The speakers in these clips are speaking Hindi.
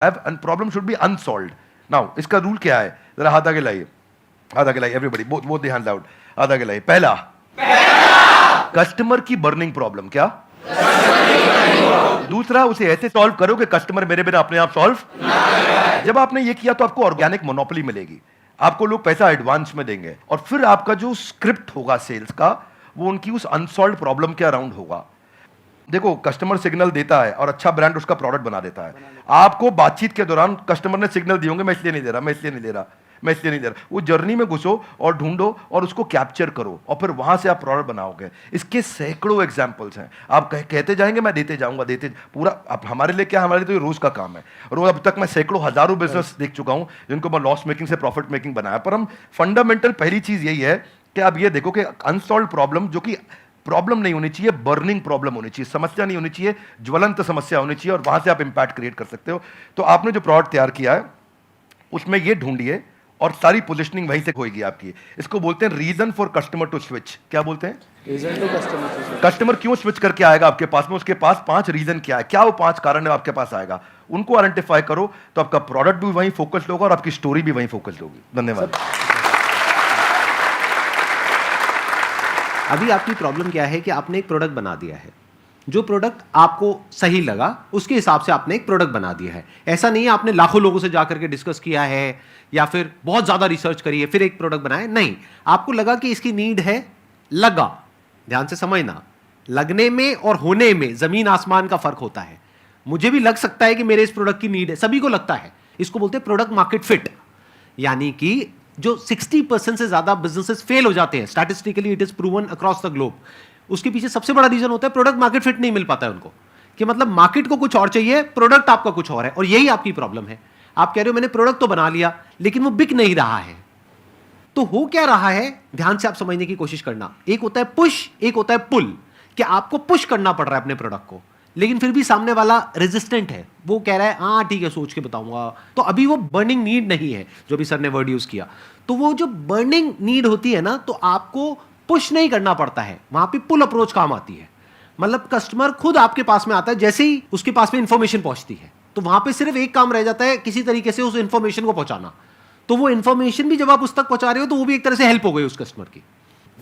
Problem should be unsolved. Now इसका रूल क्या है, जरा हाथ आगे लाइए, हाथ आगे लाइए everybody, both the hands out, हाथ आगे लाइए। पहला, कस्टमर की बर्निंग प्रॉब्लम, क्या? दूसरा, उसे ऐसे सॉल्व करो कि कस्टमर मेरे बिना अपने आप सॉल्व। जब आपने ये किया तो आपको ऑर्गेनिक मोनोपोली मिलेगी, आपको लोग पैसा एडवांस में देंगे, और फिर आपका जो स्क्रिप्ट होगा सेल्स का, वो उनकी उस अनसॉल्व प्रॉब्लम के अराउंड होगा। देखो, कस्टमर सिग्नल देता है और अच्छा ब्रांड उसका प्रोडक्ट बना देता है। आपको बातचीत के दौरान कस्टमर ने सिग्नल दिए होंगे, मैं इसलिए नहीं दे रहा, मैं इसलिए नहीं दे रहा, मैं इसलिए नहीं दे रहा। वो जर्नी में घुसो और ढूंढो और उसको कैप्चर करो, और फिर वहां से आप प्रोडक्ट बनाओगे। इसके सैकड़ों एग्जांपल्स हैं। आप कहते जाएंगे, मैं देते जाऊंगा, देते पूरा। अब हमारे लिए क्या, हमारे लिए तो ये रोज का काम है। रोज अब तक मैं सैकड़ों हजारों बिजनेस देख चुका हूं जिनको मैं लॉस मेकिंग से प्रॉफिट मेकिंग बनाया। पर हम फंडामेंटल पहली चीज यही है कि आप ये देखो कि अनसॉल्व प्रॉब्लम, जो कि प्रॉब्लम नहीं होनी चाहिए, बर्निंग प्रॉब्लम होनी चाहिए, समस्या नहीं होनी चाहिए, ज्वलंत समस्या होनी चाहिए, और वहां से आप इंपैक्ट क्रिएट कर सकते हो। तो आपने जो प्रोडक्ट तैयार किया है उसमें ये ढूंढिए, और सारी पोजीशनिंग वहीं से होगी आपकी। इसको बोलते हैं reason for customer to switch. क्या बोलते हैं? Reason to customer. कस्टमर क्यों स्विच करके आएगा आपके पास में, उसके पास 5 रीजन क्या है, क्या वो 5 कारण है आपके पास आएगा, उनको आइडेंटिफाई करो, तो आपका प्रोडक्ट भी वहीं फोकस्ड होगा और आपकी स्टोरी भी वहीं फोकस्ड होगी। धन्यवाद। अभी आपकी प्रॉब्लम क्या है कि आपने एक प्रोडक्ट बना दिया है, जो प्रोडक्ट आपको सही लगा उसके हिसाब से आपने एक प्रोडक्ट बना दिया है। ऐसा नहीं है आपने लाखों लोगों से जाकर के डिस्कस किया है या फिर बहुत ज्यादा रिसर्च करी है फिर एक प्रोडक्ट बनाया, नहीं। आपको लगा कि इसकी नीड है, लगा। ध्यान से समझना, लगने में और होने में जमीन आसमान का फर्क होता है। मुझे भी लग सकता है कि मेरे इस प्रोडक्ट की नीड है, सभी को लगता है। इसको बोलते हैं प्रोडक्ट मार्केट फिट। यानी कि जो 60% से ज्यादा बिजनेसेस फेल हो जाते हैं, statistically it is proven across the globe, उसके पीछे सबसे बड़ा रीजन होता है प्रोडक्ट मार्केट फिट नहीं मिल पाता है उनको। कि मतलब मार्केट को कुछ और चाहिए, प्रोडक्ट आपका कुछ और है, और यही आपकी प्रॉब्लम है। आप कह रहे हो मैंने प्रोडक्ट तो बना लिया लेकिन वो बिक नहीं रहा है। तो हो क्या रहा है, ध्यान से आप समझने की कोशिश करना। एक होता है पुश, एक होता है पुल। कि आपको पुश करना पड़ रहा है अपने प्रोडक्ट को, लेकिन फिर भी सामने वाला रेजिस्टेंट है, वो कह रहा है हाँ ठीक है सोच के बताऊंगा। तो अभी वो बर्निंग नीड नहीं है, जो भी सर ने वर्ड यूज किया। तो वो जो बर्निंग नीड होती है ना, तो आपको पुश नहीं करना पड़ता है, वहां पे पुल अप्रोच काम आती है। मतलब कस्टमर खुद आपके पास में आता है, जैसे ही उसके पास में इंफॉर्मेशन पहुंचती है, तो वहां पे सिर्फ एक काम रह जाता है, किसी तरीके से उस इंफॉर्मेशन को पहुंचाना। तो वो इंफॉर्मेशन भी जब आप उस तक पहुंचा रहे हो, तो वो भी एक तरह से हेल्प हो गई उस कस्टमर की।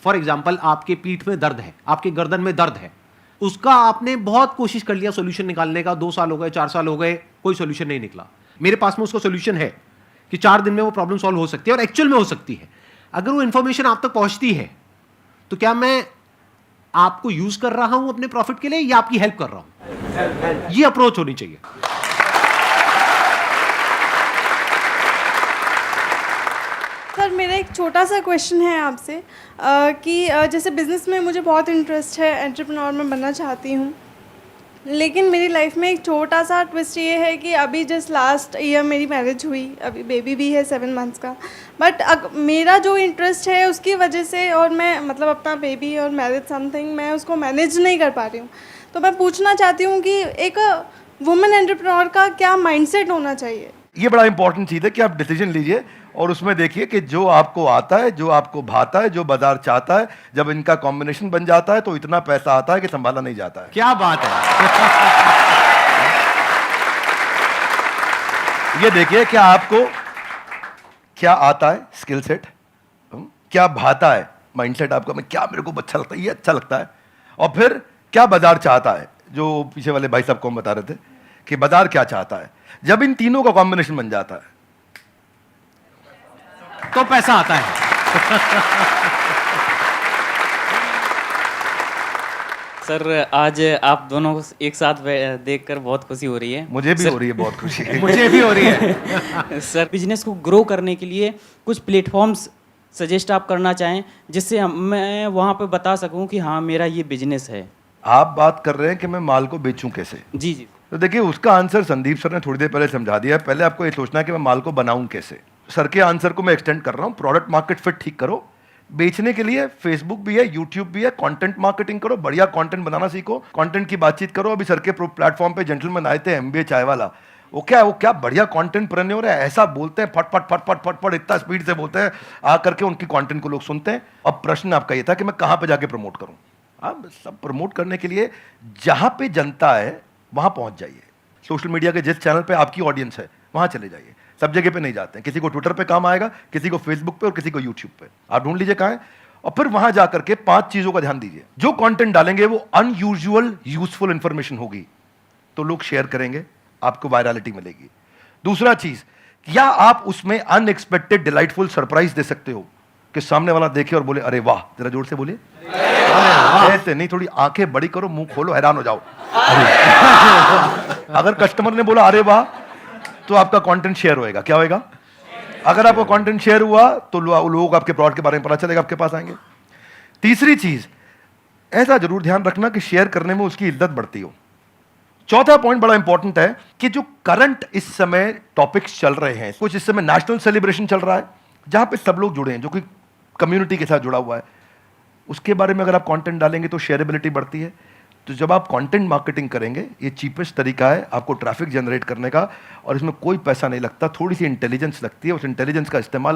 फॉर एग्जाम्पल, आपके पीठ में दर्द है, आपके गर्दन में दर्द है, उसका आपने बहुत कोशिश कर लिया सोल्यूशन निकालने का, 2 साल हो गए, 4 साल हो गए, कोई सोल्यूशन नहीं निकला। मेरे पास में उसका सोल्यूशन है कि 4 दिन में वो प्रॉब्लम सॉल्व हो सकती है, और एक्चुअल में हो सकती है। अगर वो इंफॉर्मेशन आप तक पहुंचती है, तो क्या मैं आपको यूज कर रहा हूं अपने प्रॉफिट के लिए या आपकी हेल्प कर रहा हूं? ये अप्रोच होनी चाहिए। सर, मेरा एक छोटा सा क्वेश्चन है आपसे कि जैसे बिज़नेस में मुझे बहुत इंटरेस्ट है, एंटरप्रेन्योर में बनना चाहती हूँ, लेकिन मेरी लाइफ में एक छोटा सा ट्विस्ट ये है कि अभी जस्ट लास्ट ईयर मेरी मैरिज हुई, अभी बेबी भी है 7 मंथ्स का। बट मेरा जो इंटरेस्ट है उसकी वजह से, और मैं मतलब अपना बेबी और मैरिज समथिंग, मैं उसको मैनेज नहीं कर पा रही हूँ। तो मैं पूछना चाहती हूँ कि एक वुमेन एंटरप्रेन्योर का क्या माइंडसेट होना चाहिए? ये बड़ा इंपॉर्टेंट चीज है कि आप डिसीजन लीजिए और उसमें देखिए कि जो आपको आता है, जो आपको भाता है, जो बाजार चाहता है, जब इनका कॉम्बिनेशन बन जाता है तो इतना पैसा आता है कि संभाला नहीं जाता है। क्या बात है। ये देखिए क्या आपको क्या आता है, स्किल सेट, क्या भाता है, माइंडसेट आपका, मैं क्या, मेरे को अच्छा लगता है, ये अच्छा लगता है, और फिर क्या बाजार चाहता है, जो पीछे वाले भाई साहब को हम बता रहे थे कि बाजार क्या चाहता है। जब इन तीनों का कॉम्बिनेशन बन जाता है तो पैसा आता है। सर, आज आप दोनों को एक साथ देखकर बहुत खुशी हो रही है। मुझे भी सर, हो रही है बहुत खुशी। मुझे भी हो रही है। सर, बिजनेस को ग्रो करने के लिए कुछ प्लेटफॉर्म्स सजेस्ट आप करना चाहें, जिससे मैं वहाँ पे बता सकूं कि हाँ मेरा ये बिजनेस है। आप बात कर रहे हैं कि मैं माल को बेचूं कैसे? जी जी। तो देखिए, उसका आंसर संदीप सर ने थोड़ी देर पहले समझा दिया है। पहले आपको ये सोचना है कि मैं माल को बनाऊं कैसे। सर के आंसर को मैं एक्सटेंड कर रहा हूं, प्रोडक्ट मार्केट फिट ठीक करो। बेचने के लिए फेसबुक भी है, यूट्यूब भी है, कंटेंट मार्केटिंग करो, बढ़िया कंटेंट बनाना सीखो, कंटेंट की बातचीत करो। अभी सर के प्लेटफॉर्म पे जेंटलमैन आए थे, एमबीए चाय वाला, वो क्या बढ़िया कंटेंट प्रेन्योर है, ऐसा बोलते हैं, फट फट फट फट फट फट इतना स्पीड से बोलते हैं, आकर के उनकी कंटेंट को लोग सुनते हैं। अब प्रश्न आपका ये था कि मैं कहाँ पे जाके प्रमोट करूँ। आप सब प्रमोट करने के लिए जहाँ पे जनता है वहाँ पहुँच जाइए। सोशल मीडिया के जिस चैनल पे आपकी ऑडियंस है वहां चले जाइए, सब जगह पे नहीं जाते हैं। किसी को ट्विटर पे काम आएगा, किसी को फेसबुक पे और किसी को यूट्यूब पे। आप ढूंढ लीजिए कहाँ है, और फिर वहां जाकर के 5 चीजों का ध्यान दीजिए। जो कंटेंट डालेंगे वो अनयूजुअल यूजफुल इंफॉर्मेशन होगी तो लोग शेयर करेंगे, आपको वायरलिटी मिलेगी। दूसरा चीज, क्या आप उसमें अनएक्सपेक्टेड डिलाइटफुल सरप्राइज दे सकते हो कि सामने वाला देखे और बोले अरे वाह, जरा जोर से बोलिए ऐसे नहीं, थोड़ी आंखें बड़ी करो, मुंह खोलो, हैरान हो जाओ। अगर कस्टमर ने बोला अरे वाह तो आपका कंटेंट शेयर होएगा। क्या होएगा? अगर आपका कंटेंट शेयर हुआ तो लोग आपके प्रोडक्ट के बारे में पता चलेगा, आपके पास आएंगे। तीसरी चीज, ऐसा जरूर ध्यान रखना कि शेयर करने में उसकी इज्जत बढ़ती हो। चौथा पॉइंट बड़ा इंपॉर्टेंट है कि जो करंट इस समय टॉपिक्स चल रहे हैं, कुछ इस समय नेशनल सेलिब्रेशन चल रहा है जहां पे सब लोग जुड़े हैं, जो कि कम्युनिटी के साथ जुड़ा हुआ है, उसके बारे में अगर आप कंटेंट डालेंगे तो शेयरेबिलिटी बढ़ती है। तो जब आप कंटेंट मार्केटिंग करेंगे, ये चीपेस्ट तरीका है आपको ट्रैफिक जनरेट करने का, और इसमें कोई पैसा नहीं लगता, थोड़ी सी इंटेलिजेंस लगती है। उस इंटेलिजेंस का इस्तेमाल